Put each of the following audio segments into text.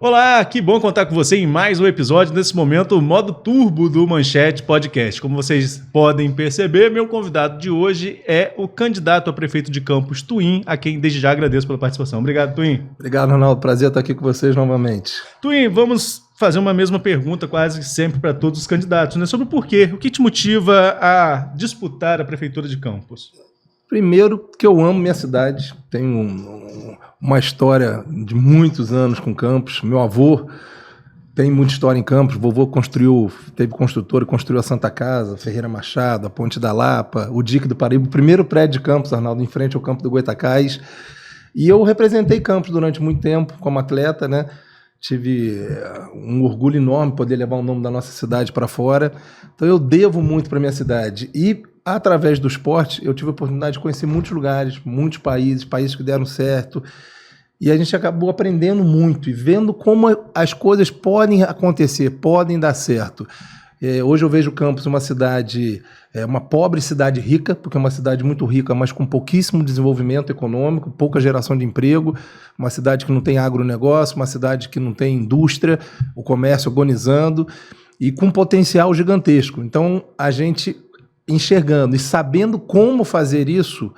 Olá, que bom contar com você em mais um episódio, nesse momento, modo turbo do Manchete Podcast. Como vocês podem perceber, meu convidado de hoje é o candidato a prefeito de Campos, Twin, a quem desde já agradeço pela participação. Obrigado, Twin. Obrigado, Ronaldo. Prazer estar aqui com vocês novamente. Twin, vamos fazer uma mesma pergunta quase sempre para todos os candidatos, né? Sobre o porquê, o que te motiva a disputar a prefeitura de Campos? Primeiro, que eu amo minha cidade, tenho uma história de muitos anos com Campos. Meu avô tem muita história em Campos, vovô teve construtora, construiu a Santa Casa, Ferreira Machado, a Ponte da Lapa, o Dique do Paraíba, o primeiro prédio de Campos, Arnaldo, em frente ao campo do Goitacás. E eu representei Campos durante muito tempo como atleta, né? Tive um orgulho enorme poder levar o nome da nossa cidade para fora. Então eu devo muito para minha cidade. E através do esporte, eu tive a oportunidade de conhecer muitos lugares, muitos países que deram certo. E a gente acabou aprendendo muito e vendo como as coisas podem acontecer, podem dar certo. Hoje eu vejo Campos uma cidade, uma pobre cidade rica, porque é uma cidade muito rica, mas com pouquíssimo desenvolvimento econômico, pouca geração de emprego, uma cidade que não tem agronegócio, uma cidade que não tem indústria, o comércio agonizando, e com potencial gigantesco. Então, a gente enxergando e sabendo como fazer isso,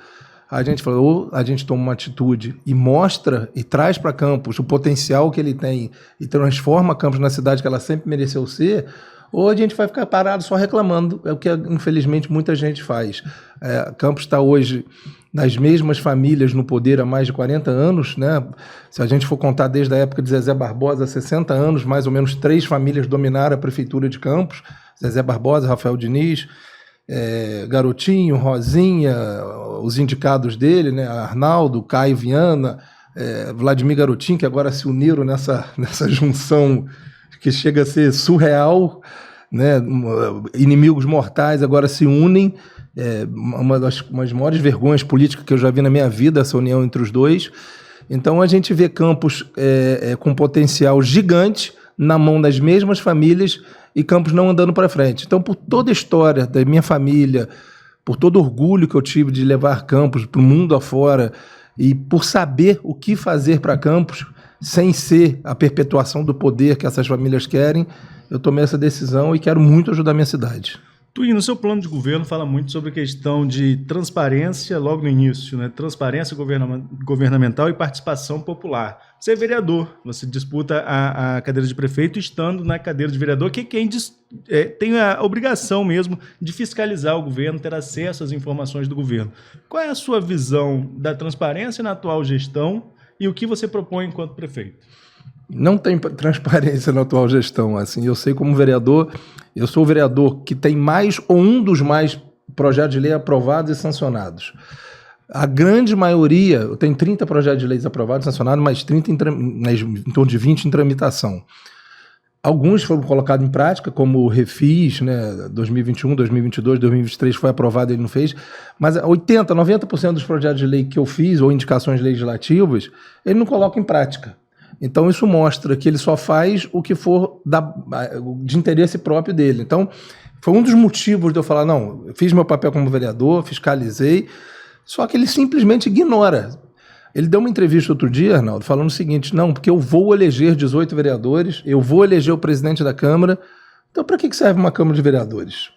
a gente falou, ou a gente toma uma atitude e mostra e traz para Campos o potencial que ele tem e transforma Campos na cidade que ela sempre mereceu ser, ou a gente vai ficar parado só reclamando, é o que infelizmente muita gente faz. Campos está hoje nas mesmas famílias no poder há mais de 40 anos, né? Se a gente for contar desde a época de Zezé Barbosa, 60 anos, mais ou menos 3 famílias dominaram a prefeitura de Campos, Zezé Barbosa, Rafael Diniz, Garotinho, Rosinha, os indicados dele, né? Arnaldo, Caio Viana, Vladimir Garotinho, que agora se uniram nessa junção que chega a ser surreal, né? Inimigos mortais agora se unem, uma das maiores vergonhas políticas que eu já vi na minha vida, essa união entre os dois. Então a gente vê Campos com potencial gigante na mão das mesmas famílias e Campos não andando para frente. Então, por toda a história da minha família, por todo o orgulho que eu tive de levar Campos para o mundo afora e por saber o que fazer para Campos sem ser a perpetuação do poder que essas famílias querem, eu tomei essa decisão e quero muito ajudar minha cidade. Twin, no seu plano de governo fala muito sobre a questão de transparência logo no início, né? Transparência governamental e participação popular. Você é vereador, você disputa a cadeira de prefeito estando na cadeira de vereador, que é quem tem a obrigação mesmo de fiscalizar o governo, ter acesso às informações do governo. Qual é a sua visão da transparência na atual gestão e o que você propõe enquanto prefeito? Não tem transparência na atual gestão. Assim, eu sei como vereador, eu sou o vereador que tem mais ou um dos mais projetos de lei aprovados e sancionados. A grande maioria, eu tenho 30 projetos de leis aprovados e sancionados, mais 30 em torno de 20 em tramitação. Alguns foram colocados em prática, como o Refis, né, 2021, 2022, 2023 foi aprovado e ele não fez, mas 80%, 90% dos projetos de lei que eu fiz, ou indicações legislativas, ele não coloca em prática. Então isso mostra que ele só faz o que for de interesse próprio dele. Então foi um dos motivos de eu falar, não, eu fiz meu papel como vereador, fiscalizei, só que ele simplesmente ignora. Ele deu uma entrevista outro dia, Arnaldo, falando o seguinte, não, porque eu vou eleger 18 vereadores, eu vou eleger o presidente da Câmara, então para que serve uma Câmara de Vereadores?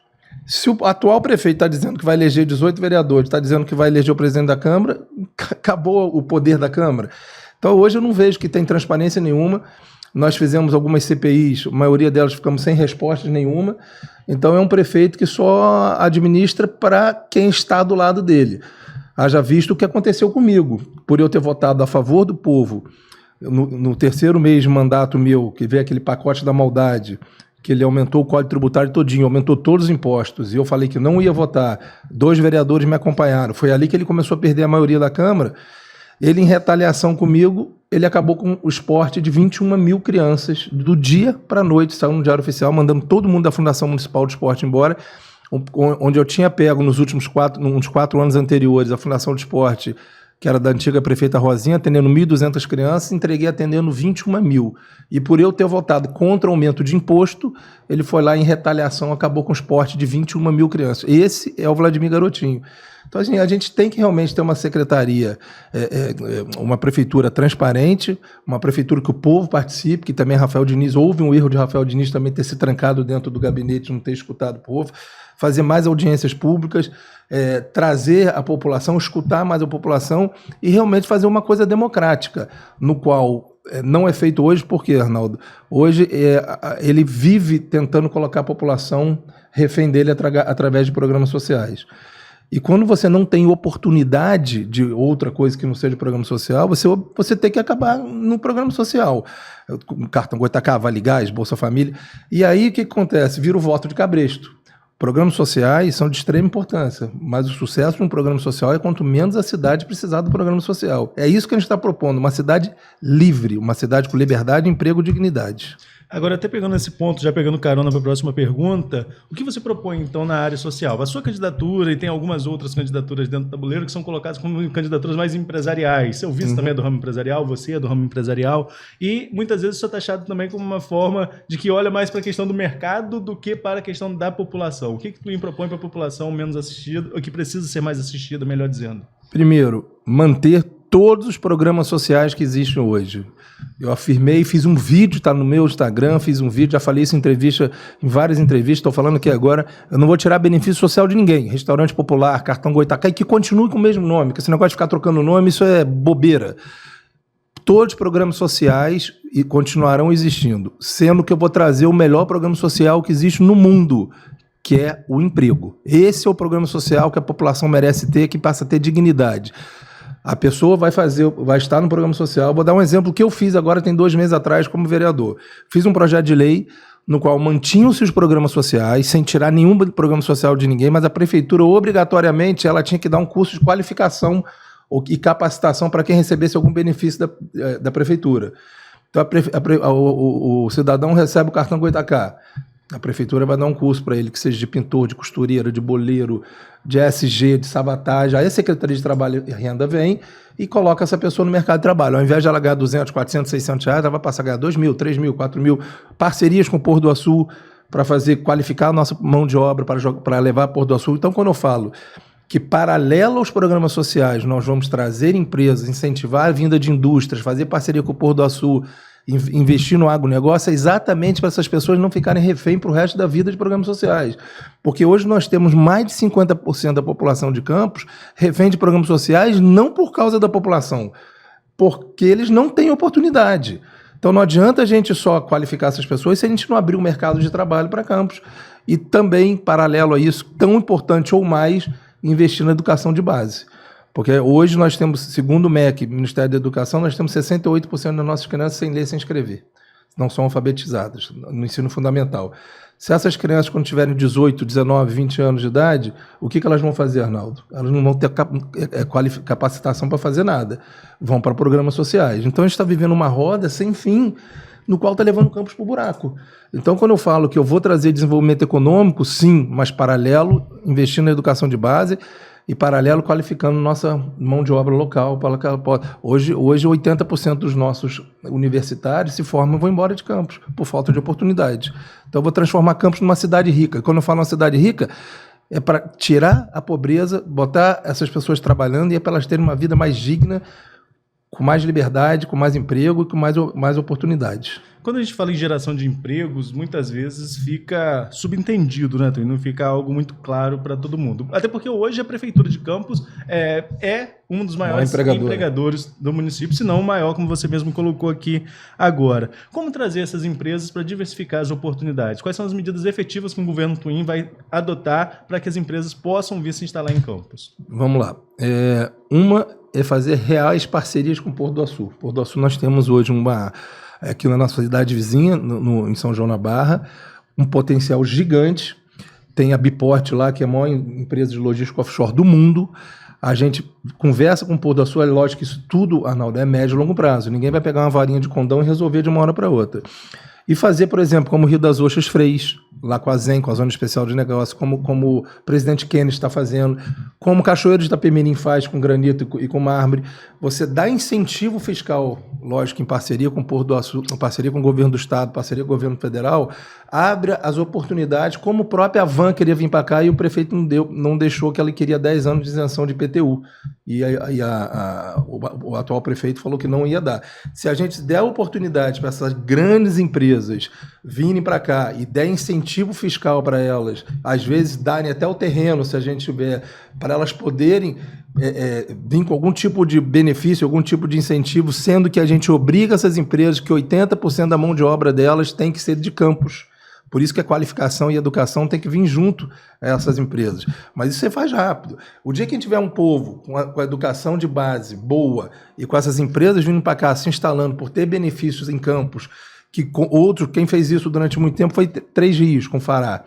Se o atual prefeito está dizendo que vai eleger 18 vereadores, está dizendo que vai eleger o presidente da Câmara, acabou o poder da Câmara. Então hoje eu não vejo que tem transparência nenhuma. Nós fizemos algumas CPIs, a maioria delas ficamos sem resposta nenhuma. Então é um prefeito que só administra para quem está do lado dele. Haja visto o que aconteceu comigo, por eu ter votado a favor do povo no terceiro mês de mandato meu, que veio aquele pacote da maldade, que ele aumentou o Código Tributário todinho, aumentou todos os impostos, e eu falei que não ia votar. 2 vereadores me acompanharam. Foi ali que ele começou a perder a maioria da Câmara. Ele, em retaliação comigo, ele acabou com o esporte de 21 mil crianças, do dia para a noite, saiu no Diário Oficial, mandando todo mundo da Fundação Municipal do Esporte embora, onde eu tinha pego nos últimos 4 anos anteriores a Fundação do Esporte, que era da antiga prefeita Rosinha, atendendo 1.200 crianças, entreguei atendendo 21 mil. E por eu ter votado contra o aumento de imposto, ele foi lá em retaliação, acabou com o esporte de 21 mil crianças. Esse é o Vladimir Garotinho. Então, assim, a gente tem que realmente ter uma secretaria, uma prefeitura transparente, uma prefeitura que o povo participe, que também Rafael Diniz, houve um erro de Rafael Diniz também ter se trancado dentro do gabinete, não ter escutado o povo, fazer mais audiências públicas, trazer a população, escutar mais a população e realmente fazer uma coisa democrática, no qual não é feito hoje, porque, Arnaldo, hoje ele vive tentando colocar a população refém dele através de programas sociais. E quando você não tem oportunidade de outra coisa que não seja programa social, você tem que acabar no programa social. Cartão Goitacá, Vale Gás, Bolsa Família. E aí o que acontece? Vira o voto de cabresto. Programas sociais são de extrema importância, mas o sucesso de um programa social é quanto menos a cidade precisar do programa social. É isso que a gente está propondo, uma cidade livre, uma cidade com liberdade, emprego e dignidade. Agora, até pegando esse ponto, já pegando carona para a próxima pergunta, o que você propõe, então, na área social? A sua candidatura, e tem algumas outras candidaturas dentro do tabuleiro que são colocadas como candidaturas mais empresariais. Seu vice também é do ramo empresarial, você é do ramo empresarial, e muitas vezes isso é taxado também como uma forma de que olha mais para a questão do mercado do que para a questão da população. O que tu propõe para a população menos assistida, ou que precisa ser mais assistida, melhor dizendo? Primeiro, manter todos os programas sociais que existem hoje. Eu afirmei, fiz um vídeo, está no meu Instagram, fiz um vídeo, já falei isso em várias entrevistas, estou falando aqui agora, eu não vou tirar benefício social de ninguém, restaurante popular, cartão Goitacá, e que continue com o mesmo nome, porque esse negócio de ficar trocando nome, isso é bobeira. Todos os programas sociais continuarão existindo, sendo que eu vou trazer o melhor programa social que existe no mundo, que é o emprego. Esse é o programa social que a população merece ter, que passa a ter dignidade. A pessoa vai estar no programa social. Vou dar um exemplo que eu fiz agora, tem 2 meses atrás, como vereador. Fiz um projeto de lei no qual mantinham-se os programas sociais, sem tirar nenhum programa social de ninguém, mas a prefeitura, obrigatoriamente, ela tinha que dar um curso de qualificação e capacitação para quem recebesse algum benefício da prefeitura. Então, o cidadão recebe o cartão Goitacá. A prefeitura vai dar um curso para ele, que seja de pintor, de costureira, de boleiro, de SG, de sabotagem. Aí a Secretaria de Trabalho e Renda vem e coloca essa pessoa no mercado de trabalho. Ao invés de ela ganhar 200, 400, 600 reais, ela vai passar a ganhar 2 mil, 3 mil, 4 mil. Parcerias com o Porto do Açu para qualificar a nossa mão de obra para levar a Porto do Açu. Então, quando eu falo que, paralelo aos programas sociais, nós vamos trazer empresas, incentivar a vinda de indústrias, fazer parceria com o Porto do Açu, investir no agronegócio, é exatamente para essas pessoas não ficarem refém para o resto da vida de programas sociais. Porque hoje nós temos mais de 50% da população de Campos refém de programas sociais, não por causa da população, porque eles não têm oportunidade. Então não adianta a gente só qualificar essas pessoas se a gente não abrir um mercado de trabalho para Campos. E também, paralelo a isso, tão importante ou mais, investir na educação de base. Porque hoje nós temos, segundo o MEC, Ministério da Educação, nós temos 68% das nossas crianças sem ler e sem escrever. Não são alfabetizadas no ensino fundamental. Se essas crianças, quando tiverem 18, 19, 20 anos de idade, o que elas vão fazer, Arnaldo? Elas não vão ter capacitação para fazer nada. Vão para programas sociais. Então a gente está vivendo uma roda sem fim, no qual está levando Campos para o buraco. Então, quando eu falo que eu vou trazer desenvolvimento econômico, sim, mas paralelo, investindo na educação de base, e paralelo qualificando nossa mão de obra local. Hoje 80% dos nossos universitários se formam e vão embora de Campos, por falta de oportunidade. Então eu vou transformar Campos numa cidade rica. Quando eu falo uma cidade rica, é para tirar a pobreza, botar essas pessoas trabalhando e é para elas terem uma vida mais digna, com mais liberdade, com mais emprego e com mais oportunidades. Quando a gente fala em geração de empregos, muitas vezes fica subentendido, né? Não fica algo muito claro para todo mundo. Até porque hoje a Prefeitura de Campos é um dos maiores empregadores do município, se não o maior, como você mesmo colocou aqui agora. Como trazer essas empresas para diversificar as oportunidades? Quais são as medidas efetivas que o governo Twin vai adotar para que as empresas possam vir se instalar em Campos? Vamos lá. Uma é fazer reais parcerias com o Porto do Açu. Porto do Açu nós temos hoje aqui na nossa cidade vizinha, em São João da Barra, um potencial gigante. Tem a Biport lá, que é a maior empresa de logística offshore do mundo. A gente conversa com o Porto do Açu, é lógico que isso tudo, Arnaldo, é médio e longo prazo. Ninguém vai pegar uma varinha de condão e resolver de uma hora para outra. E fazer, por exemplo, como o Rio das Ostras fez, lá com a ZEM, com a Zona Especial de Negócio, como o presidente Kennedy está fazendo, como Cachoeiro de Itapemirim faz com granito e com mármore. Você dá incentivo fiscal, lógico, em parceria com o Porto do Açúcar, em parceria com o governo do estado, parceria com o governo federal, abre as oportunidades, como o próprio Avan queria vir para cá e o prefeito não deixou, que ela queria 10 anos de isenção de IPTU. E o atual prefeito falou que não ia dar. Se a gente der oportunidade para essas grandes empresas virem para cá e der incentivo fiscal para elas, às vezes darem até o terreno, se a gente tiver, para elas poderem vir com algum tipo de benefício, algum tipo de incentivo, sendo que a gente obriga essas empresas que 80% da mão de obra delas tem que ser de campos. Por isso que a qualificação e a educação tem que vir junto a essas empresas. Mas isso você faz rápido. O dia que a gente tiver um povo com a educação de base boa e com essas empresas vindo para cá se instalando por ter benefícios em campos, quem fez isso durante muito tempo foi Três Rios, com Fará.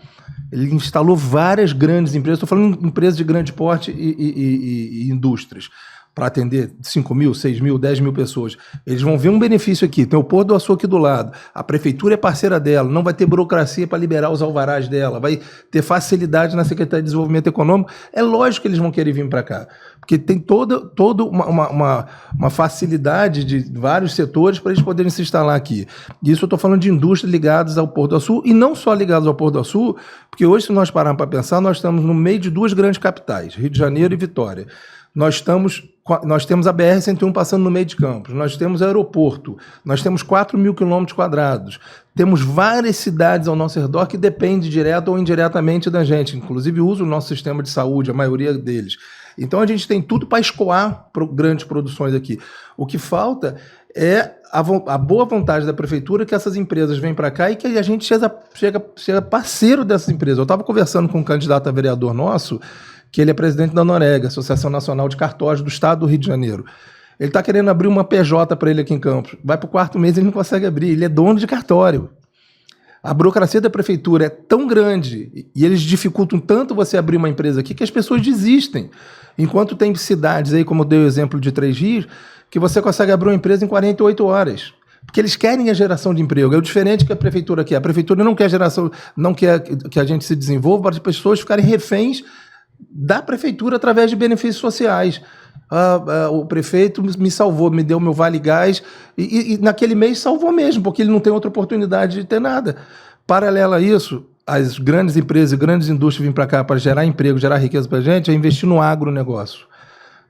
Ele instalou várias grandes empresas, estou falando de empresas de grande porte e indústrias, para atender 5 mil, 6 mil, 10 mil pessoas. Eles vão ver um benefício aqui, tem o Porto do Açúcar aqui do lado, a prefeitura é parceira dela, não vai ter burocracia para liberar os alvarás dela, vai ter facilidade na Secretaria de Desenvolvimento Econômico. É lógico que eles vão querer vir para cá, porque tem toda uma facilidade de vários setores para eles poderem se instalar aqui. Isso eu estou falando de indústrias ligadas ao Porto do Açúcar, e não só ligadas ao Porto do Açúcar, porque hoje, se nós pararmos para pensar, nós estamos no meio de duas grandes capitais, Rio de Janeiro e Vitória. Nós temos a BR-101 passando no meio de Campos, nós temos aeroporto, nós temos 4 mil quilômetros quadrados, temos várias cidades ao nosso redor que dependem direto ou indiretamente da gente, inclusive usam o nosso sistema de saúde, a maioria deles. Então a gente tem tudo para escoar grandes produções aqui. O que falta é a boa vontade da prefeitura que essas empresas venham para cá e que a gente seja parceiro dessas empresas. Eu estava conversando com um candidato a vereador nosso, que ele é presidente da Norega, Associação Nacional de Cartórios do Estado do Rio de Janeiro. Ele está querendo abrir uma PJ para ele aqui em Campos. Vai para o 4º mês e ele não consegue abrir. Ele é dono de cartório. A burocracia da prefeitura é tão grande e eles dificultam tanto você abrir uma empresa aqui que as pessoas desistem. Enquanto tem cidades aí, como eu dei o exemplo de Três Rios, que você consegue abrir uma empresa em 48 horas. Porque eles querem a geração de emprego. É o diferente que a prefeitura quer. A prefeitura não quer geração, não quer que a gente se desenvolva para as pessoas ficarem reféns da prefeitura através de benefícios sociais. O prefeito me salvou, me deu meu Vale Gás e naquele mês salvou mesmo, porque ele não tem outra oportunidade de ter nada. Paralelo a isso, as grandes empresas e grandes indústrias vêm para cá para gerar emprego, gerar riqueza para a gente, é investir no agronegócio.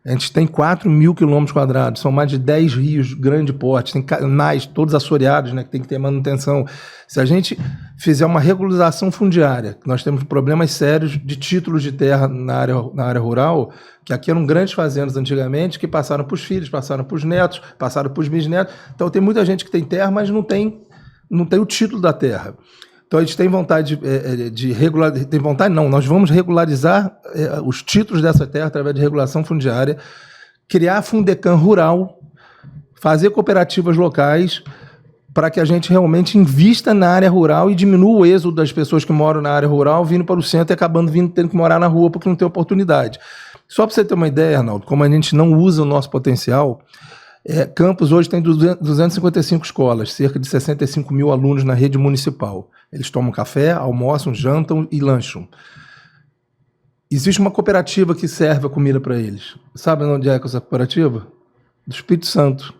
A gente tem 4 mil quilômetros quadrados, são mais de 10 rios, grande porte, tem canais todos assoreados, né, que tem que ter manutenção. Se a gente fizer uma regularização fundiária, nós temos problemas sérios de títulos de terra na área rural, que aqui eram grandes fazendas antigamente, que passaram para os filhos, passaram para os netos, passaram para os bisnetos. Então tem muita gente que tem terra, mas não tem o título da terra. Então a gente tem vontade de regularizar, tem vontade não, nós vamos regularizar os títulos dessa terra através de regulação fundiária, criar a Fundecam rural, fazer cooperativas locais para que a gente realmente invista na área rural e diminua o êxodo das pessoas que moram na área rural vindo para o centro e acabando tendo que morar na rua porque não tem oportunidade. Só para você ter uma ideia, Arnaldo, como a gente não usa o nosso potencial, Campos hoje tem 255 escolas, cerca de 65 mil alunos na rede municipal. Eles tomam café, almoçam, jantam e lancham. Existe uma cooperativa que serve a comida para eles. Sabe onde é essa cooperativa? Do Espírito Santo.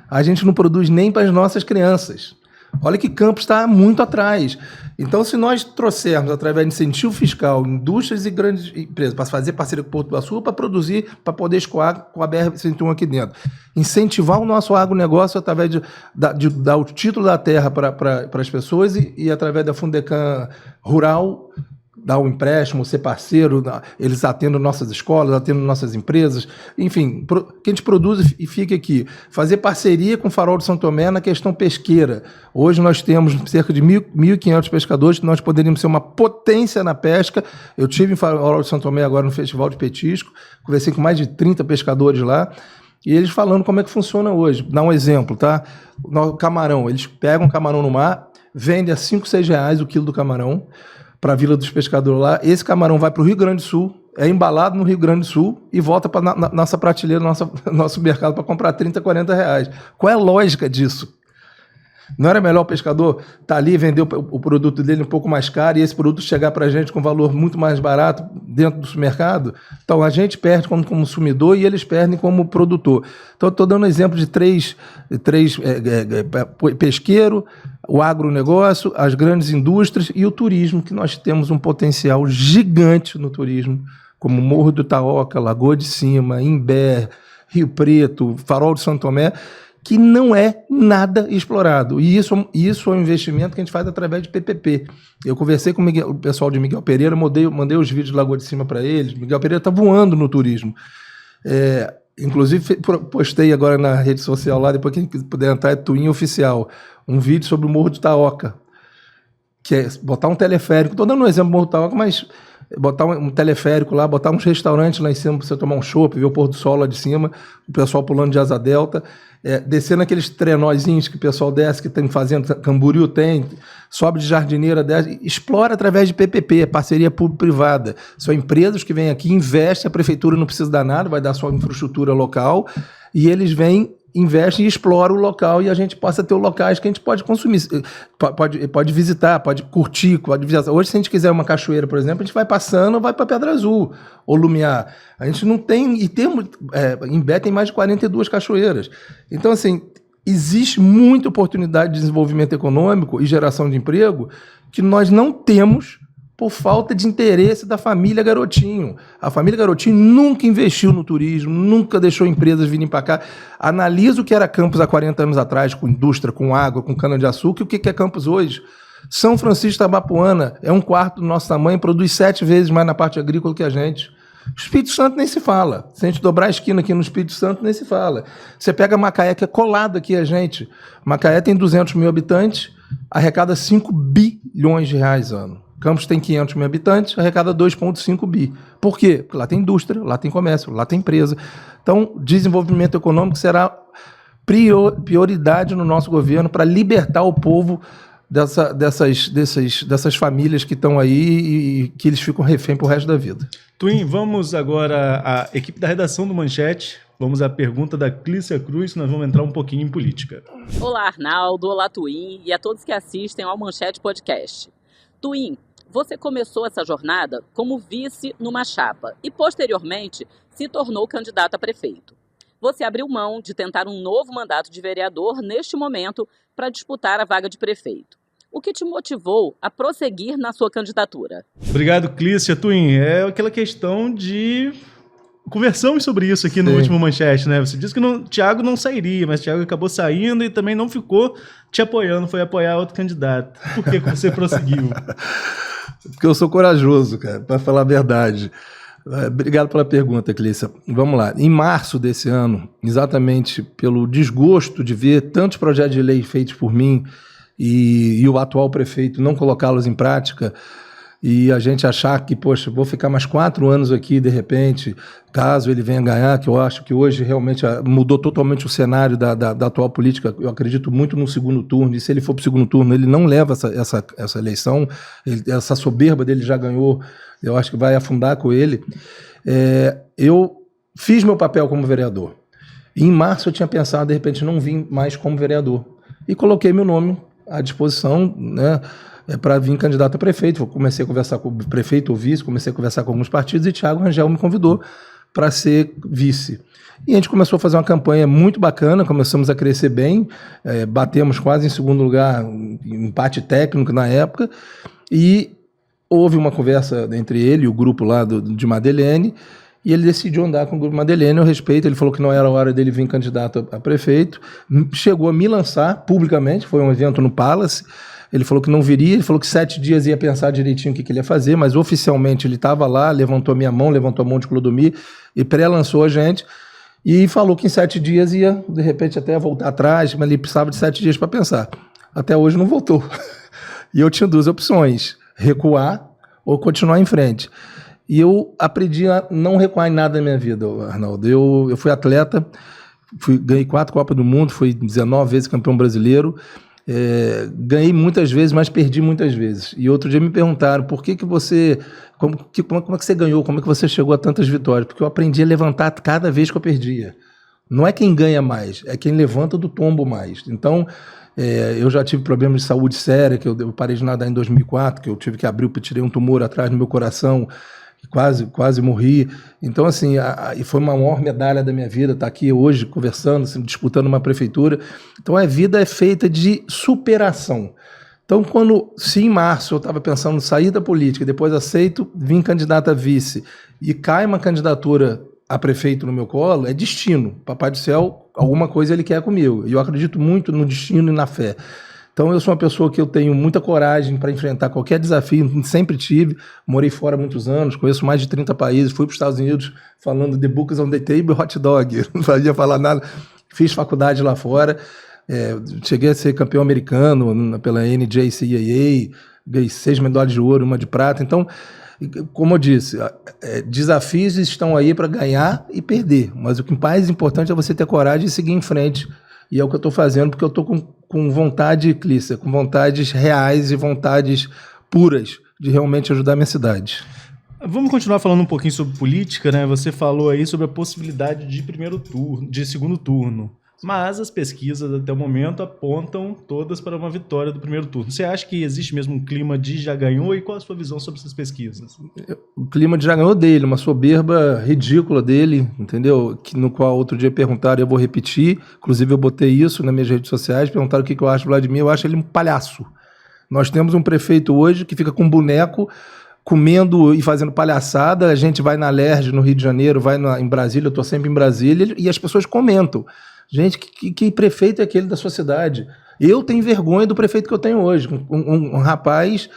A gente não produz nem para as nossas crianças. Olha que Campos está muito atrás. Então, se nós trouxermos, através de incentivo fiscal, indústrias e grandes empresas, para fazer parceria com o Porto do Açúcar, para produzir, para poder escoar com a BR-101 aqui dentro. Incentivar o nosso agronegócio através de dar o título da terra para as pessoas e através da Fundecam rural, dar um empréstimo, ser parceiro, eles atendem nossas escolas, atendem nossas empresas, enfim, que a gente produz e fique aqui. Fazer parceria com o Farol de São Tomé na questão pesqueira. Hoje nós temos cerca de 1.500 pescadores, que nós poderíamos ser uma potência na pesca. Eu tive em Farol de São Tomé agora no Festival de Petisco, conversei com mais de 30 pescadores lá, e eles falando como é que funciona hoje. Dá um exemplo, tá? No camarão, eles pegam o camarão no mar, vendem a 5, 6 reais o quilo do camarão, para a Vila dos Pescadores lá. Esse camarão vai para o Rio Grande do Sul, é embalado no Rio Grande do Sul e volta para nossa prateleira, nosso mercado para comprar 30, 40 reais. Qual é a lógica disso? Não era melhor o pescador estar ali e vender o produto dele um pouco mais caro e esse produto chegar para a gente com valor muito mais barato dentro do supermercado? Então, a gente perde como consumidor e eles perdem como produtor. Então, estou dando exemplo de três pesqueiro, o agronegócio, as grandes indústrias e o turismo, que nós temos um potencial gigante no turismo, como Morro do Itaoca, Lagoa de Cima, Imbé, Rio Preto, Farol de Santo Tomé, que não é nada explorado. E isso é um investimento que a gente faz através de PPP. Eu conversei com o pessoal de Miguel Pereira, mandei os vídeos de Lagoa de Cima para eles. Miguel Pereira está voando no turismo. Inclusive, postei agora na rede social lá, depois quem puder entrar, é Twin Oficial, um vídeo sobre o Morro do Itaoca, que é botar um teleférico. Estou dando um exemplo do Morro do Itaoca, mas botar um teleférico lá, botar uns restaurantes lá em cima para você tomar um chopp, ver o pôr do sol lá de cima, o pessoal pulando de asa delta, descer naqueles trenózinhos que o pessoal desce, que tem fazendo, Camboriú tem, sobe de Jardineira, desce, explora através de PPP, parceria público-privada. São empresas que vêm aqui, investem, a prefeitura não precisa dar nada, vai dar só infraestrutura local, e eles vêm, investem e exploram o local e a gente possa ter locais que a gente pode consumir, pode visitar, pode curtir, pode visitar. Hoje, se a gente quiser uma cachoeira, por exemplo, a gente vai passando, vai para Pedra Azul ou Lumiar. A gente não tem, e temos, Imbé tem mais de 42 cachoeiras. Então, assim, existe muita oportunidade de desenvolvimento econômico e geração de emprego que nós não temos por falta de interesse da família Garotinho. A família Garotinho nunca investiu no turismo, nunca deixou empresas virem para cá. Analisa o que era Campos há 40 anos atrás, com indústria, com água, com cana-de-açúcar, e o que é Campos hoje. São Francisco da Bapuana é 1/4 do nosso tamanho, produz 7 vezes mais na parte agrícola que a gente. Espírito Santo nem se fala. Se a gente dobrar a esquina aqui no Espírito Santo, nem se fala. Você pega Macaé, que é colado aqui a gente. Macaé tem 200 mil habitantes, arrecada 5 bilhões de reais ano. Campos tem 500 mil habitantes, arrecada 2,5 bi. Por quê? Porque lá tem indústria, lá tem comércio, lá tem empresa. Então, desenvolvimento econômico será prioridade no nosso governo para libertar o povo dessas famílias que estão aí e que eles ficam refém pro resto da vida. Twin, vamos agora à equipe da redação do Manchete. Vamos à pergunta da Clícia Cruz, nós vamos entrar um pouquinho em política. Olá, Arnaldo, olá, Twin, e a todos que assistem ao Manchete Podcast. Twin, você começou essa jornada como vice numa chapa e, posteriormente, se tornou candidato a prefeito. Você abriu mão de tentar um novo mandato de vereador neste momento para disputar a vaga de prefeito. O que te motivou a prosseguir na sua candidatura? Obrigado, Clícia. Twin, é aquela questão de... Conversamos sobre isso aqui no último Manchete, né? Você disse que o Thiago não sairia, mas o Thiago acabou saindo e também não ficou te apoiando, foi apoiar outro candidato. Por que você prosseguiu? Porque eu sou corajoso, cara, para falar a verdade. Obrigado pela pergunta, Clícia. Vamos lá. Em março desse ano, exatamente pelo desgosto de ver tantos projetos de lei feitos por mim e o atual prefeito não colocá-los em prática, e a gente achar que, poxa, vou ficar mais 4 anos aqui, de repente, caso ele venha ganhar, que eu acho que hoje realmente mudou totalmente o cenário da atual política. Eu acredito muito no segundo turno, e se ele for para o segundo turno, ele não leva essa eleição, essa soberba dele já ganhou, eu acho que vai afundar com ele. Eu fiz meu papel como vereador. E em março eu tinha pensado, de repente, não vim mais como vereador. E coloquei meu nome à disposição, né, para vir candidato a prefeito. Comecei a conversar com o prefeito ou vice, comecei a conversar com alguns partidos e Thiago Rangel me convidou para ser vice. E a gente começou a fazer uma campanha muito bacana, começamos a crescer bem, batemos quase em segundo lugar, empate técnico na época, e houve uma conversa entre ele e o grupo lá de Madeleine, e ele decidiu andar com o grupo Madeleine, eu respeito, ele falou que não era hora dele vir candidato a prefeito, chegou a me lançar publicamente, foi um evento no Palace, ele falou que não viria, ele falou que 7 dias ia pensar direitinho o que ele ia fazer, mas oficialmente ele estava lá, levantou a minha mão, levantou a mão de Clodomir e pré-lançou a gente e falou que em 7 dias ia, de repente, até voltar atrás, mas ele precisava de 7 dias para pensar. Até hoje não voltou. E eu tinha 2 opções, recuar ou continuar em frente. E eu aprendi a não recuar em nada na minha vida, Arnaldo. Eu fui atleta, ganhei 4 Copas do Mundo, fui 19 vezes campeão brasileiro, ganhei muitas vezes, mas perdi muitas vezes. E outro dia me perguntaram, por que você... Como é que você ganhou? Como é que você chegou a tantas vitórias? Porque eu aprendi a levantar cada vez que eu perdia. Não é quem ganha mais, é quem levanta do tombo mais. Então, Eu já tive problemas de saúde séria, que eu parei de nadar em 2004, que eu tive que abrir, tirei um tumor atrás do meu coração, quase morri. Então, assim, e foi uma maior medalha da minha vida estar aqui hoje conversando, assim, disputando uma prefeitura. Então, a vida é feita de superação. Então, se em março eu estava pensando em sair da política, depois aceito, vim candidato a vice, e cai uma candidatura a prefeito no meu colo, é destino. Papai do céu, alguma coisa ele quer comigo. E eu acredito muito no destino e na fé. Então, eu sou uma pessoa que eu tenho muita coragem para enfrentar qualquer desafio, sempre tive, morei fora há muitos anos, conheço mais de 30 países, fui para os Estados Unidos falando The Books on the Table, hot dog, não sabia falar nada, fiz faculdade lá fora, cheguei a ser campeão americano pela NJCAA, ganhei 6 medalhas de ouro, 1 de prata. Então, como eu disse, desafios estão aí para ganhar e perder, mas o que mais importante é você ter coragem e seguir em frente. E é o que eu estou fazendo, porque eu estou com vontade, Clícia, com vontades reais e vontades puras de realmente ajudar a minha cidade. Vamos continuar falando um pouquinho sobre política, né? Você falou aí sobre a possibilidade de segundo turno. Mas as pesquisas até o momento apontam todas para uma vitória do primeiro turno. Você acha que existe mesmo um clima de já ganhou? E qual a sua visão sobre essas pesquisas? O clima de já ganhou dele, uma soberba ridícula dele, entendeu? No qual outro dia perguntaram, eu vou repetir, inclusive eu botei isso nas minhas redes sociais, perguntaram o que eu acho do Vladimir, eu acho ele um palhaço. Nós temos um prefeito hoje que fica com um boneco comendo e fazendo palhaçada, a gente vai na LERJ no Rio de Janeiro, em Brasília, eu estou sempre em Brasília, e as pessoas comentam. Gente, que prefeito é aquele da sua cidade? Eu tenho vergonha do prefeito que eu tenho hoje. Um rapaz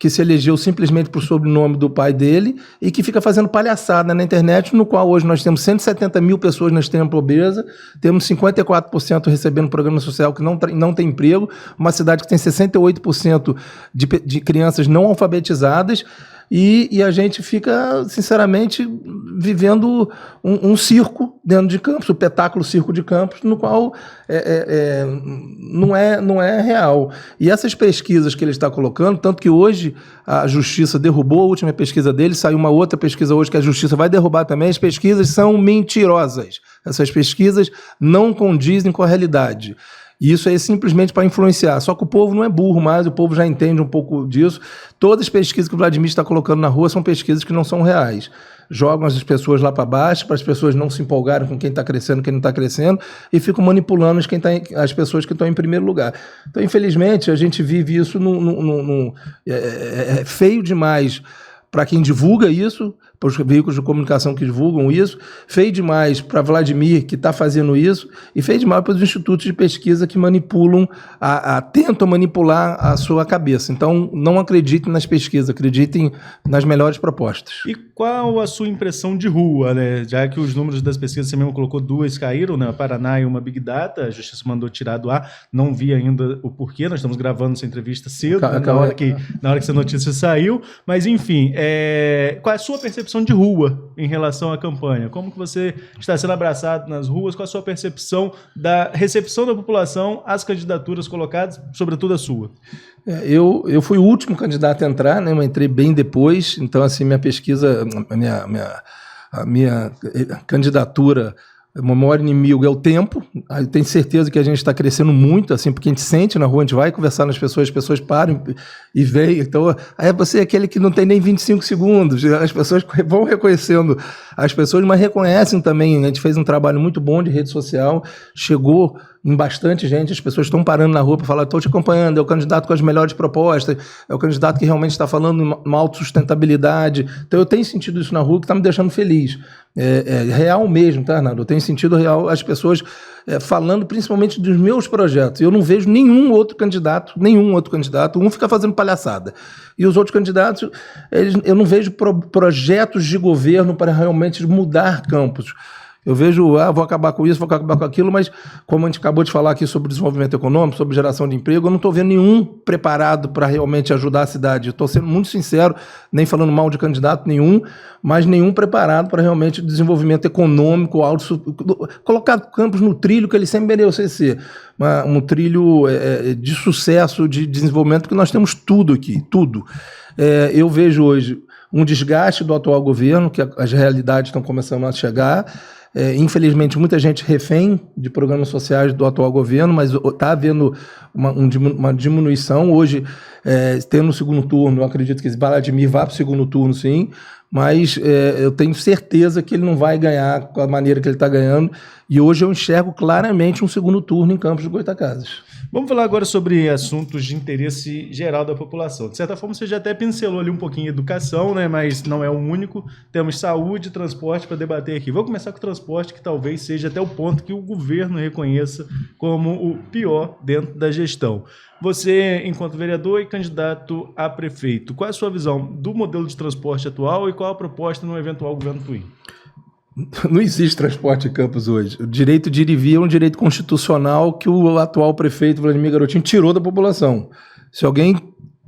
que se elegeu simplesmente por sobrenome do pai dele e que fica fazendo palhaçada na internet, no qual hoje nós temos 170 mil pessoas na extrema pobreza, temos 54% recebendo programa social que não tem emprego, uma cidade que tem 68% de crianças não alfabetizadas, e a gente fica, sinceramente, vivendo um circo dentro de Campos, o Petáculo Circo de Campos, no qual não é real. E essas pesquisas que ele está colocando, tanto que hoje a Justiça derrubou a última pesquisa dele, saiu uma outra pesquisa hoje que a Justiça vai derrubar também, as pesquisas são mentirosas. Essas pesquisas não condizem com a realidade. E isso é simplesmente para influenciar. Só que o povo não é burro mais, o povo já entende um pouco disso. Todas as pesquisas que o Vladimir está colocando na rua são pesquisas que não são reais. Jogam as pessoas lá para baixo, para as pessoas não se empolgarem com quem está crescendo, quem não está crescendo, e ficam manipulando as pessoas que estão em primeiro lugar. Então, infelizmente, a gente vive isso é feio demais para quem divulga isso, para os veículos de comunicação que divulgam isso, feio demais para Vladimir, que está fazendo isso, e feio demais para os institutos de pesquisa que manipulam, tentam manipular a sua cabeça. Então, não acreditem nas pesquisas, acreditem nas melhores propostas. E qual a sua impressão de rua, né? Já que os números das pesquisas, você mesmo colocou 2 caíram, né? Paraná e uma Big Data, a Justiça mandou tirar do ar, não vi ainda o porquê, nós estamos gravando essa entrevista cedo, na hora que essa notícia saiu, mas enfim, qual é a sua percepção de rua em relação à campanha? Como que você está sendo abraçado nas ruas? Qual a sua percepção da recepção da população às candidaturas colocadas, sobretudo a sua? Eu fui o último candidato a entrar, né? Eu entrei bem depois, então assim, minha pesquisa, a minha candidatura, o meu maior inimigo é o tempo. Eu tenho certeza que a gente está crescendo muito, assim, porque a gente sente na rua, a gente vai conversar nas pessoas, as pessoas param e veem. Então, aí você é aquele que não tem nem 25 segundos. As pessoas vão reconhecendo as pessoas, mas reconhecem também. A gente fez um trabalho muito bom de rede social, chegou em bastante gente, as pessoas estão parando na rua para falar, estou te acompanhando, é o candidato com as melhores propostas, é o candidato que realmente está falando em uma autossustentabilidade. Então eu tenho sentido isso na rua, que está me deixando feliz. É real mesmo, tá, Arnaldo? Eu tenho sentido real as pessoas falando principalmente dos meus projetos. Eu não vejo nenhum outro candidato, um fica fazendo palhaçada. E os outros candidatos, eu não vejo projetos de governo para realmente mudar Campos. Eu vejo, vou acabar com isso, vou acabar com aquilo, mas como a gente acabou de falar aqui sobre desenvolvimento econômico, sobre geração de emprego, eu não estou vendo nenhum preparado para realmente ajudar a cidade. Estou sendo muito sincero, nem falando mal de candidato nenhum, mas nenhum preparado para realmente o desenvolvimento econômico, colocar Campos no trilho que ele sempre mereceu ser. Um trilho de sucesso, de desenvolvimento, que nós temos tudo aqui, tudo. Eu vejo hoje um desgaste do atual governo, que as realidades estão começando a chegar. Infelizmente, muita gente refém de programas sociais do atual governo, mas está havendo uma diminuição. Hoje, tendo no segundo turno, eu acredito que esse Vladimir vá para o segundo turno, sim, mas eu tenho certeza que ele não vai ganhar com a maneira que ele está ganhando, e hoje eu enxergo claramente um segundo turno em Campos do Goytacazes. Vamos falar agora sobre assuntos de interesse geral da população. De certa forma, você já até pincelou ali um pouquinho educação, né? Mas não é o único. Temos saúde e transporte para debater aqui. Vou começar com o transporte, que talvez seja até o ponto que o governo reconheça como o pior dentro da gestão. Você, enquanto vereador e candidato a prefeito, qual é a sua visão do modelo de transporte atual e qual a proposta no eventual governo Twin? Não existe transporte em Campos hoje. O direito de ir e vir é um direito constitucional que o atual prefeito Vladimir Garotinho tirou da população. Se alguém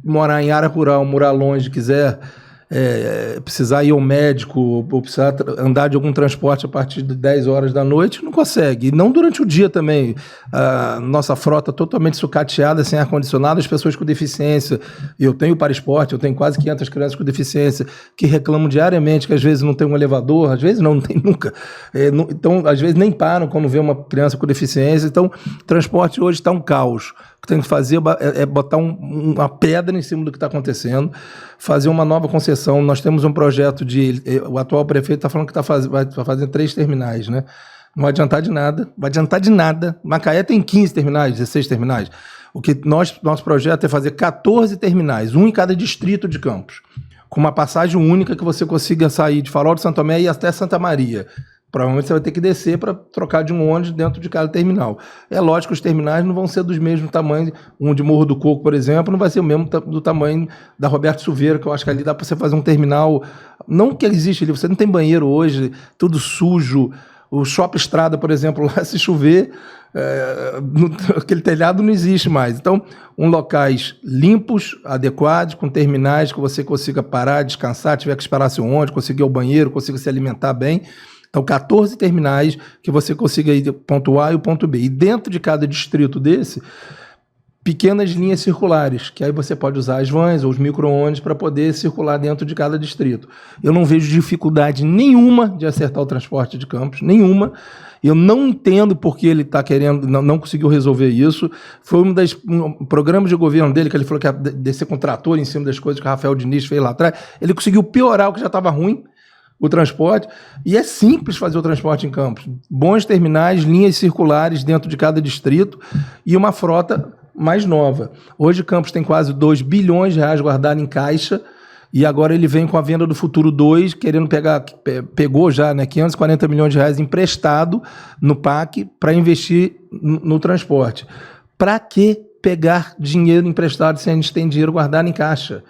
morar em área rural, morar longe, quiser precisar ir ao médico ou precisar andar de algum transporte a partir de 10 horas da noite, não consegue. E não durante o dia também. A nossa frota totalmente sucateada, sem ar-condicionado, as pessoas com deficiência. Eu tenho para esporte, eu tenho quase 500 crianças com deficiência que reclamam diariamente que às vezes não tem um elevador, às vezes não tem nunca. Então, às vezes nem param quando vê uma criança com deficiência. Então, o transporte hoje está um caos. O que tem que fazer é botar uma pedra em cima do que está acontecendo, fazer uma nova concessão. Nós temos um projeto o atual prefeito está falando que vai fazer 3 terminais, né? Não vai adiantar de nada, Macaé tem 15 terminais, 16 terminais. O que nosso projeto é fazer 14 terminais, um em cada distrito de Campos, com uma passagem única que você consiga sair de Farol de Santo Tomé e ir até Santa Maria. Provavelmente você vai ter que descer para trocar de um ônibus dentro de cada terminal. É lógico que os terminais não vão ser dos mesmos tamanhos. Um de Morro do Coco, por exemplo, não vai ser o mesmo do tamanho da Roberto Silveira, que eu acho que ali dá para você fazer um terminal. Não que ele existe ali, você não tem banheiro hoje, tudo sujo. O Shopping Estrada, por exemplo, lá se chover, aquele telhado não existe mais. Então, locais limpos, adequados, com terminais que você consiga parar, descansar, tiver que esperar seu ônibus, conseguir ir ao banheiro, consiga se alimentar bem. Então, 14 terminais que você consiga ir do ponto A e o ponto B. E dentro de cada distrito desse, pequenas linhas circulares, que aí você pode usar as vans ou os micro-ônibus para poder circular dentro de cada distrito. Eu não vejo dificuldade nenhuma de acertar o transporte de Campos, nenhuma. Eu não entendo porque ele está querendo, não conseguiu resolver isso. Foi um programas de governo dele, que ele falou que ia descer com trator em cima das coisas que o Rafael Diniz fez lá atrás. Ele conseguiu piorar o que já estava ruim, o transporte, e é simples fazer o transporte em Campos. Bons terminais, linhas circulares dentro de cada distrito e uma frota mais nova. Hoje Campos tem quase 2 bilhões de reais guardado em caixa, e agora ele vem com a venda do Futuro 2, querendo pegou já 540 milhões de reais emprestado no PAC para investir no transporte. Para que pegar dinheiro emprestado se a gente tem dinheiro guardado em caixa?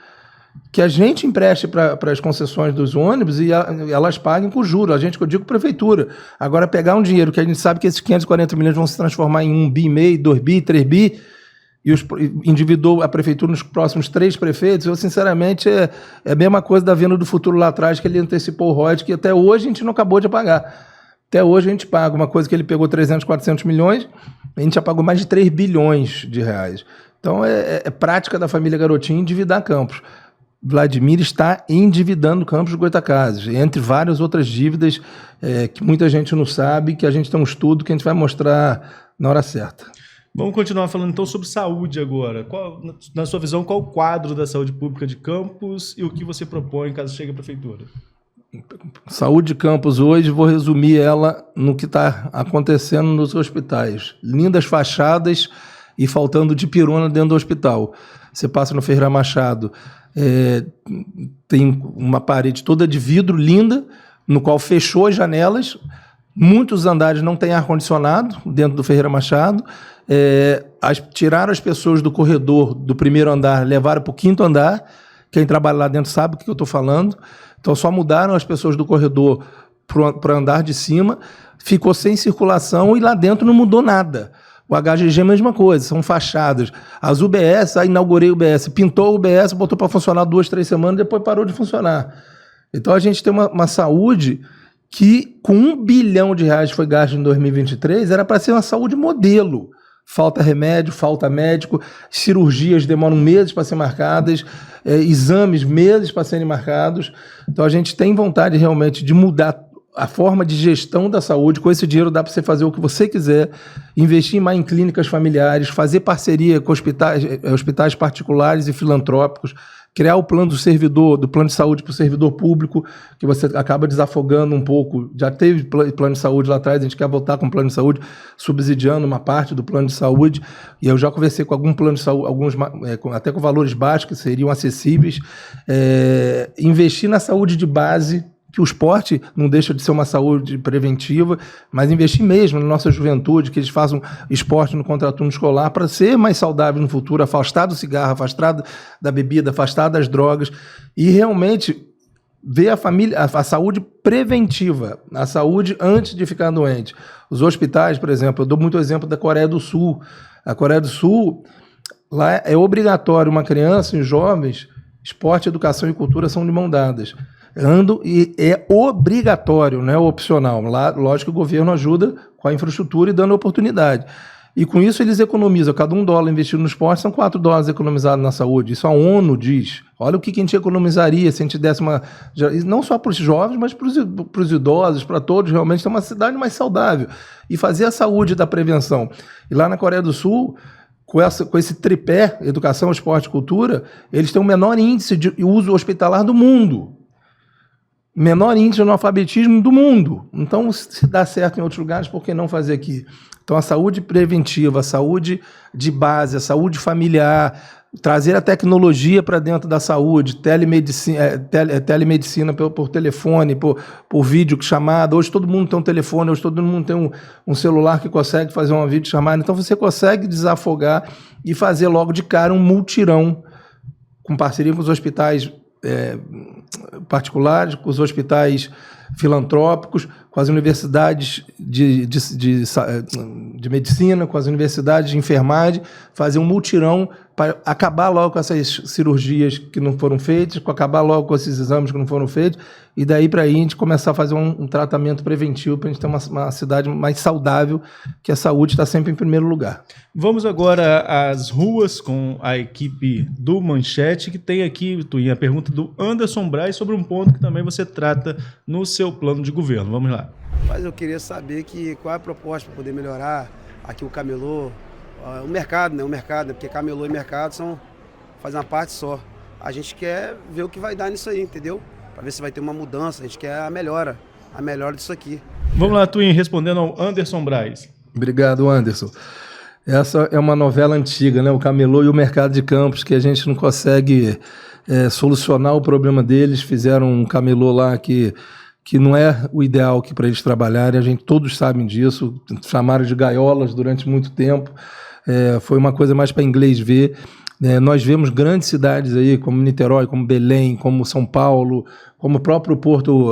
Que a gente empreste para as concessões dos ônibus e elas paguem com juros. Eu digo prefeitura. Agora, pegar um dinheiro que a gente sabe que esses 540 milhões vão se transformar em 1,5 bi, 2 bi, 3 bi, e endividou a prefeitura nos próximos 3 prefeitos, eu, sinceramente, é a mesma coisa da venda do Futuro lá atrás, que ele antecipou o ROD, que até hoje a gente não acabou de pagar. Até hoje a gente paga uma coisa que ele pegou 300, 400 milhões, a gente já pagou mais de 3 bilhões de reais. Então, é prática da família Garotinho endividar Campos. Vladimir está endividando Campos do Goytacazes, entre várias outras dívidas que muita gente não sabe, que a gente tem um estudo que a gente vai mostrar na hora certa. Vamos continuar falando então sobre saúde agora. Na sua visão, qual o quadro da saúde pública de Campos e o que você propõe caso chegue à prefeitura? Saúde de Campos hoje, vou resumir ela no que está acontecendo nos hospitais. Lindas fachadas e faltando dipirona dentro do hospital. Você passa no Ferreira Machado, tem uma parede toda de vidro, linda, no qual fechou as janelas. Muitos andares não tem ar-condicionado dentro do Ferreira Machado. Tiraram as pessoas do corredor do primeiro andar, levaram para o 5º andar. Quem trabalha lá dentro sabe o que eu estou falando. Então, só mudaram as pessoas do corredor para o andar de cima, ficou sem circulação e lá dentro não mudou nada. O HGG é a mesma coisa, são fachadas. As UBS, inaugurei o UBS, pintou o UBS, botou para funcionar 2, 3 semanas, depois parou de funcionar. Então, a gente tem uma saúde que, com R$1 bilhão que foi gasto em 2023, era para ser uma saúde modelo. Falta remédio, falta médico, cirurgias demoram meses para ser marcadas, exames meses para serem marcados. Então, a gente tem vontade realmente de mudar a forma de gestão da saúde. Com esse dinheiro dá para você fazer o que você quiser, investir mais em clínicas familiares, fazer parceria com hospitais particulares e filantrópicos, criar o plano do plano de saúde para o servidor público, que você acaba desafogando um pouco. Já teve plano de saúde lá atrás, a gente quer voltar com o plano de saúde, subsidiando uma parte do plano de saúde, e eu já conversei com algum plano de saúde, alguns até com valores baixos, que seriam acessíveis. Investir na saúde de base, que o esporte não deixa de ser uma saúde preventiva, mas investir mesmo na nossa juventude, que eles façam esporte no contraturno escolar para ser mais saudável no futuro, afastado do cigarro, afastado da bebida, afastado das drogas, e realmente ver a família, a saúde preventiva, a saúde antes de ficar doente. Os hospitais, por exemplo, eu dou muito exemplo da Coreia do Sul. A Coreia do Sul, lá é obrigatório uma criança e jovens, esporte, educação e cultura são de mão dadas. E é obrigatório, não é opcional. Lá, lógico que o governo ajuda com a infraestrutura e dando oportunidade. E com isso eles economizam. Cada $1 investido no esporte são $4 economizados na saúde. Isso a ONU diz. Olha o que a gente economizaria se a gente desse uma... Não só para os jovens, mas para os idosos, para todos, realmente ter uma cidade mais saudável. E fazer a saúde da prevenção. E lá na Coreia do Sul, com esse tripé, educação, esporte e cultura, eles têm o menor índice de uso hospitalar do mundo. Menor índice de analfabetismo do mundo. Então, se dá certo em outros lugares, por que não fazer aqui? Então, a saúde preventiva, a saúde de base, a saúde familiar, trazer a tecnologia para dentro da saúde, telemedicina por telefone, por vídeo chamada. Hoje todo mundo tem um telefone, hoje todo mundo tem um celular que consegue fazer uma videochamada. Então, você consegue desafogar e fazer logo de cara um multirão com parceria com os hospitais particulares, com os hospitais filantrópicos, com as universidades de medicina, com as universidades de enfermagem, fazer um multirão para acabar logo com essas cirurgias que não foram feitas, para acabar logo com esses exames que não foram feitos, e daí para aí a gente começar a fazer um tratamento preventivo para a gente ter uma cidade mais saudável, que a saúde está sempre em primeiro lugar. Vamos agora às ruas com a equipe do Manchete, que tem aqui, Tuim, a pergunta do Anderson Braz sobre um ponto que também você trata no seu plano de governo. Vamos lá. Mas eu queria saber qual é a proposta para poder melhorar aqui o camelô, o mercado, né? Porque camelô e mercado fazem uma parte só. A gente quer ver o que vai dar nisso aí, entendeu? Para ver se vai ter uma mudança, a gente quer a melhora disso aqui. Vamos lá, Tuim, respondendo ao Anderson Braz. Obrigado, Anderson. Essa é uma novela antiga, né? O camelô e o mercado de Campos, que a gente não consegue solucionar o problema deles. Fizeram um camelô lá que não é o ideal para eles trabalharem, todos sabem disso, chamaram de gaiolas durante muito tempo, foi uma coisa mais para inglês ver. Nós vemos grandes cidades aí, como Niterói, como Belém, como São Paulo, como o próprio Porto,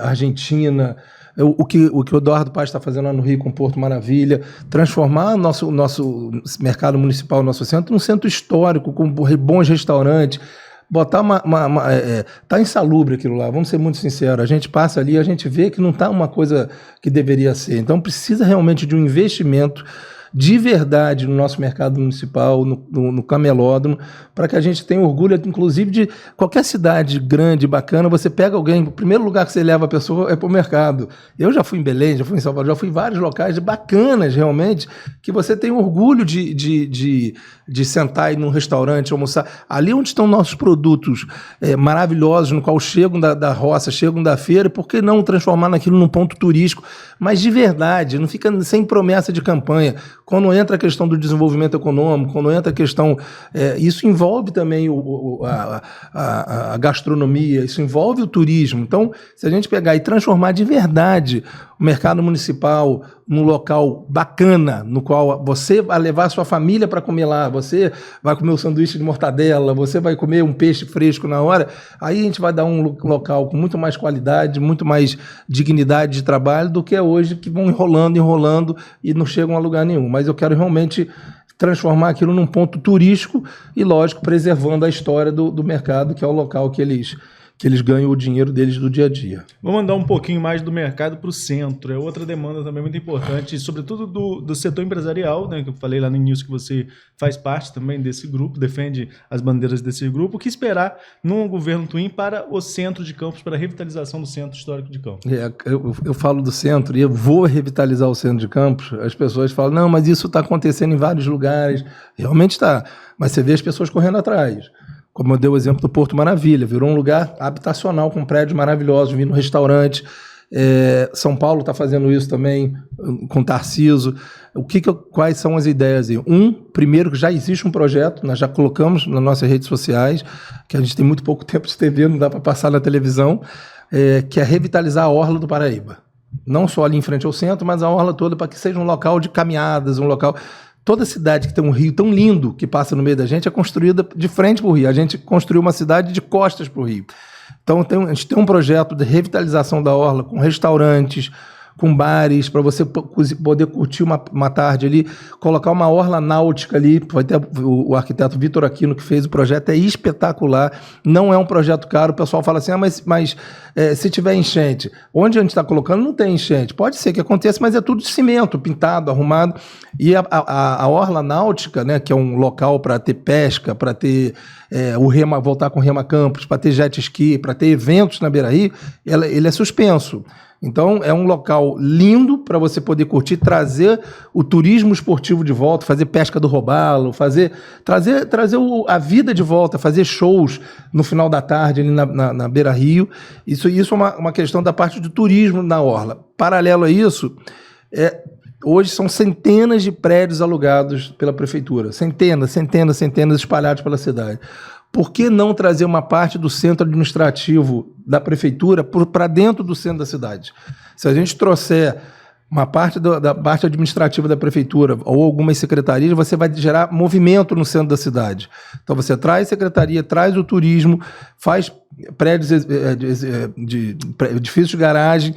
Argentina, o que o Eduardo Paz está fazendo lá no Rio com Porto Maravilha, transformar o nosso mercado municipal, nosso centro, num centro histórico, com bons restaurantes, botar tá insalubre aquilo lá, vamos ser muito sinceros, a gente passa ali, a gente vê que não está uma coisa que deveria ser, então precisa realmente de um investimento de verdade no nosso mercado municipal, no camelódromo, para que a gente tenha orgulho, inclusive, de qualquer cidade grande, bacana, você pega alguém, o primeiro lugar que você leva a pessoa é para o mercado. Eu já fui em Belém, já fui em São Paulo, já fui em vários locais bacanas, realmente, que você tem orgulho de sentar aí num restaurante, almoçar. Ali onde estão nossos produtos maravilhosos, no qual chegam da roça, chegam da feira, por que não transformar naquilo num ponto turístico? Mas de verdade, não fica sem promessa de campanha. Quando entra a questão do desenvolvimento econômico, quando entra a questão... isso envolve também a gastronomia, isso envolve o turismo. Então, se a gente pegar e transformar de verdade o mercado municipal num local bacana, no qual você vai levar a sua família para comer lá, você vai comer um sanduíche de mortadela, você vai comer um peixe fresco na hora, aí a gente vai dar um local com muito mais qualidade, muito mais dignidade de trabalho do que é hoje, que vão enrolando e não chegam a lugar nenhum. Mas eu quero realmente transformar aquilo num ponto turístico e, lógico, preservando a história do mercado, que é o local que eles que eles ganham o dinheiro deles do dia a dia. Vou mandar um pouquinho mais do mercado para o centro. É outra demanda também muito importante, sobretudo do setor empresarial, né, que eu falei lá no início que você faz parte também desse grupo, defende as bandeiras desse grupo. O que esperar num governo Twin para o centro de Campos, para a revitalização do centro histórico de Campos? Eu falo do centro e eu vou revitalizar o centro de Campos. As pessoas falam, não, mas isso está acontecendo em vários lugares. Realmente está, mas você vê as pessoas correndo atrás. Como eu dei o exemplo do Porto Maravilha, virou um lugar habitacional com prédios maravilhosos, vindo restaurante. São Paulo está fazendo isso também, com Tarciso. Quais são as ideias aí? Primeiro que já existe um projeto, nós já colocamos nas nossas redes sociais, que a gente tem muito pouco tempo de TV, não dá para passar na televisão, que é revitalizar a Orla do Paraíba. Não só ali em frente ao centro, mas a Orla toda, para que seja um local de caminhadas, um local... Toda cidade que tem um rio tão lindo que passa no meio da gente é construída de frente para o rio. A gente construiu uma cidade de costas para o rio. Então a gente tem um projeto de revitalização da orla com restaurantes, com bares, para você poder curtir uma tarde ali, colocar uma orla náutica ali. Vai ter o arquiteto Vitor Aquino que fez o projeto, é espetacular, não é um projeto caro. O pessoal fala assim, mas se tiver enchente, onde a gente está colocando não tem enchente. Pode ser que aconteça, mas é tudo de cimento, pintado, arrumado. E a orla náutica, né, que é um local para ter pesca, para ter o Rema, voltar com o Rema Campos, para ter jet ski, para ter eventos na Beira-Rio, ele é suspenso. Então, é um local lindo para você poder curtir, trazer o turismo esportivo de volta, fazer pesca do robalo, trazer a vida de volta, fazer shows no final da tarde ali na Beira-Rio. Isso é uma questão da parte do turismo na orla. Paralelo a isso, hoje são centenas de prédios alugados pela prefeitura. Centenas espalhados pela cidade. Por que não trazer uma parte do centro administrativo da prefeitura para dentro do centro da cidade? Se a gente trouxer uma parte da parte administrativa da prefeitura ou algumas secretarias, você vai gerar movimento no centro da cidade. Então você traz secretaria, traz o turismo, faz prédios de edifícios de garagem.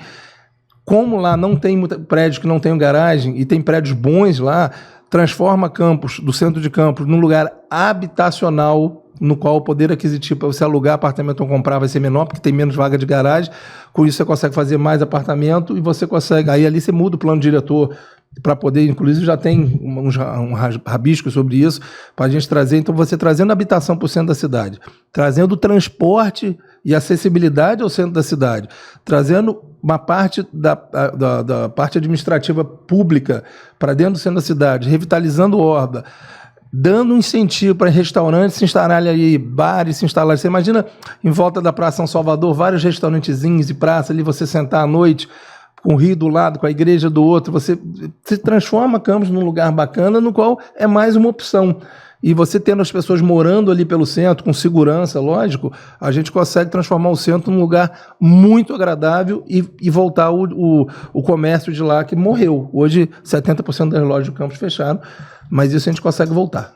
Como lá não tem prédios que não tenham garagem e tem prédios bons lá, transforma Campos, do centro de Campos, num lugar habitacional, no qual o poder aquisitivo para você alugar apartamento ou comprar vai ser menor, porque tem menos vaga de garagem. Com isso você consegue fazer mais apartamento e você consegue... Aí ali você muda o plano diretor para poder... Inclusive já tem um rabisco sobre isso, para a gente trazer... Então você trazendo habitação para o centro da cidade, trazendo transporte e acessibilidade ao centro da cidade, trazendo uma parte da parte administrativa pública para dentro do centro da cidade, revitalizando Orla, dando um incentivo para restaurantes se instalarem ali, bares se instalarem. Você imagina em volta da Praça São Salvador, vários restaurantezinhos e praça ali, você sentar à noite com o rio do lado, com a igreja do outro, você se transforma Campos num lugar bacana, no qual é mais uma opção. E você tendo as pessoas morando ali pelo centro, com segurança, lógico, a gente consegue transformar o centro num lugar muito agradável e voltar o comércio de lá que morreu. Hoje, 70% das lojas do Campos fecharam, mas isso a gente consegue voltar.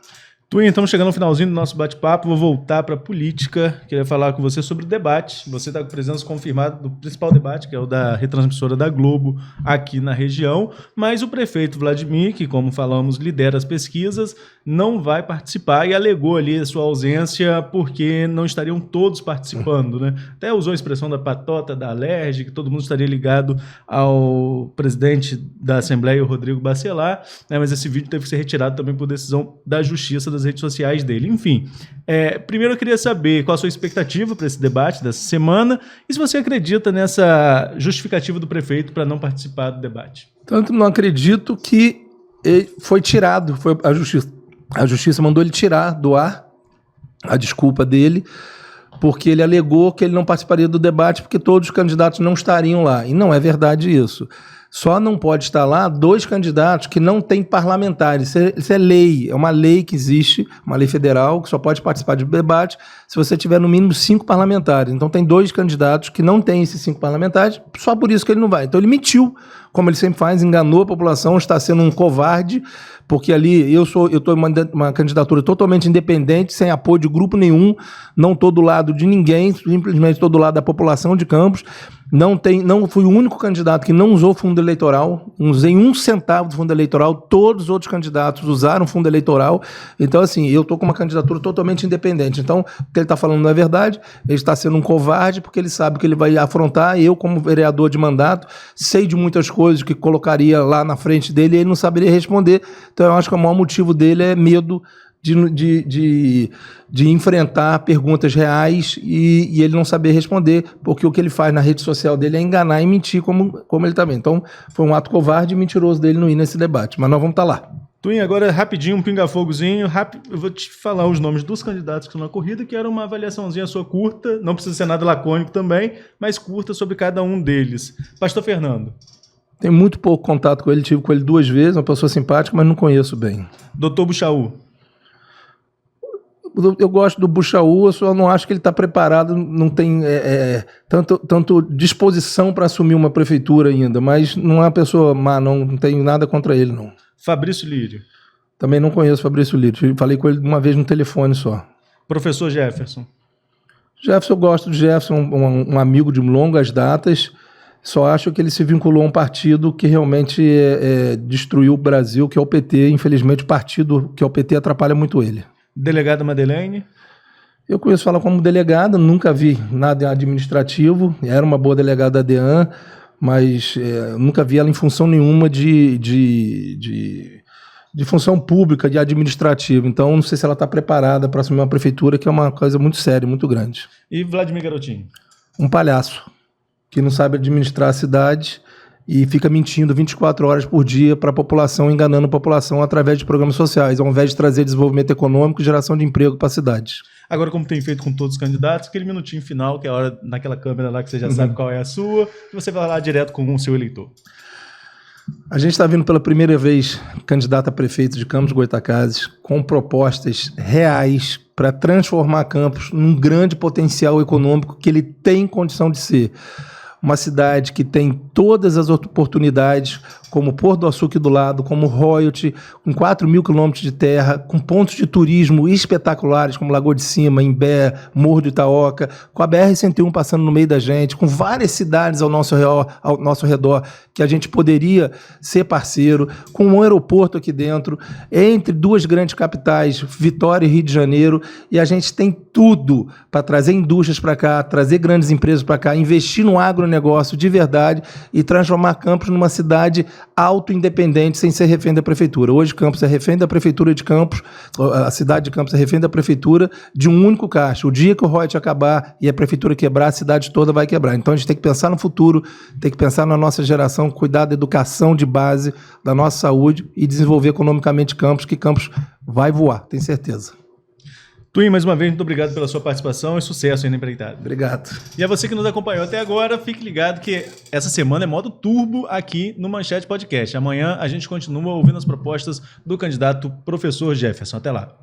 Twin, estamos chegando no finalzinho do nosso bate-papo, vou voltar para a política, queria falar com você sobre o debate. Você está com presença confirmada do principal debate, que é o da retransmissora da Globo aqui na região, mas o prefeito Vladimir, que como falamos lidera as pesquisas, não vai participar e alegou ali a sua ausência porque não estariam todos participando, né? Até usou a expressão da patota, da alerge, que todo mundo estaria ligado ao presidente da Assembleia, o Rodrigo Bacelar, né? Mas esse vídeo teve que ser retirado também por decisão da Justiça das redes sociais dele. Enfim, primeiro eu queria saber qual a sua expectativa para esse debate dessa semana e se você acredita nessa justificativa do prefeito para não participar do debate. Tanto não acredito que ele foi tirado, a Justiça mandou ele tirar do ar a desculpa dele, porque ele alegou que ele não participaria do debate porque todos os candidatos não estariam lá. E não é verdade isso. Só não pode estar lá 2 candidatos que não têm parlamentares. Isso é lei, é uma lei que existe, uma lei federal, que só pode participar de debate se você tiver no mínimo 5 parlamentares. Então tem 2 candidatos que não têm esses 5 parlamentares, só por isso que ele não vai. Então ele mentiu, como ele sempre faz, enganou a população, está sendo um covarde, porque ali eu estou em uma candidatura totalmente independente, sem apoio de grupo nenhum, não estou do lado de ninguém, simplesmente estou do lado da população de Campos. Não fui o único candidato que não usou fundo eleitoral, não usei 1 centavo do fundo eleitoral, todos os outros candidatos usaram fundo eleitoral. Então, assim, eu estou com uma candidatura totalmente independente. Então, o que ele está falando não é verdade, ele está sendo um covarde, porque ele sabe que ele vai afrontar. Eu, como vereador de mandato, sei de muitas coisas que colocaria lá na frente dele e ele não saberia responder. Então, eu acho que o maior motivo dele é medo de enfrentar perguntas reais e ele não saber responder, porque o que ele faz na rede social dele é enganar e mentir como ele também. Então, foi um ato covarde e mentiroso dele não ir nesse debate, mas nós vamos estar lá. Twin, agora rapidinho, um pinga-fogozinho, eu vou te falar os nomes dos candidatos que estão na corrida, que era uma avaliaçãozinha sua curta, não precisa ser nada lacônico também, mas curta sobre cada um deles. Pastor Fernando. Tenho muito pouco contato com ele, tive com ele 2 vezes, uma pessoa simpática, mas não conheço bem. Doutor Buchaú. Eu gosto do Buchaú, eu só não acho que ele está preparado, não tem tanto disposição para assumir uma prefeitura ainda, mas não é uma pessoa má, não tenho nada contra ele, não. Fabrício Lírio. Também não conheço o Fabrício Lírio, falei com ele uma vez no telefone só. Professor Jefferson. Jefferson, eu gosto do Jefferson, um amigo de longas datas, só acho que ele se vinculou a um partido que realmente destruiu o Brasil, que é o PT. Infelizmente, o partido que é o PT atrapalha muito ele. Delegada Madeleine. Eu conheço ela como delegada, nunca vi nada administrativo, era uma boa delegada da DEAN, mas nunca vi ela em função nenhuma de função pública, de administrativa. Então, não sei se ela está preparada para assumir uma prefeitura, que é uma coisa muito séria, muito grande. E Vladimir Garotinho? Um palhaço, que não sabe administrar a cidade e fica mentindo 24 horas por dia para a população, enganando a população através de programas sociais, ao invés de trazer desenvolvimento econômico e geração de emprego para a cidade. Agora, como tem feito com todos os candidatos, aquele minutinho final, que é a hora naquela câmera lá que você já sabe qual é a sua, e você vai lá direto com o seu eleitor. A gente está vindo pela primeira vez candidato a prefeito de Campos Goytacazes com propostas reais para transformar Campos num grande potencial econômico que ele tem condição de ser. Uma cidade que tem todas as oportunidades, como Porto do Açuque do lado, como Royalty, com 4 mil quilômetros de terra, com pontos de turismo espetaculares, como Lagoa de Cima, Imbé, Morro do Itaoca, com a BR-101 passando no meio da gente, com várias cidades ao nosso redor que a gente poderia ser parceiro, com um aeroporto aqui dentro, entre 2 grandes capitais, Vitória e Rio de Janeiro, e a gente tem tudo para trazer indústrias para cá, trazer grandes empresas para cá, investir no agronegócio de verdade e transformar Campos numa cidade auto-independente, sem ser refém da prefeitura. Hoje Campos é refém da prefeitura de Campos, a cidade de Campos é refém da prefeitura de um único caixa. O dia que o Royalty acabar e a prefeitura quebrar, a cidade toda vai quebrar. Então a gente tem que pensar no futuro, tem que pensar na nossa geração, cuidar da educação de base, da nossa saúde e desenvolver economicamente Campos, que Campos vai voar, tenho certeza. Twin, mais uma vez, muito obrigado pela sua participação e sucesso aí na empreitada. Obrigado. E a você que nos acompanhou até agora, fique ligado que essa semana é modo turbo aqui no Manchete Podcast. Amanhã a gente continua ouvindo as propostas do candidato professor Jefferson. Até lá.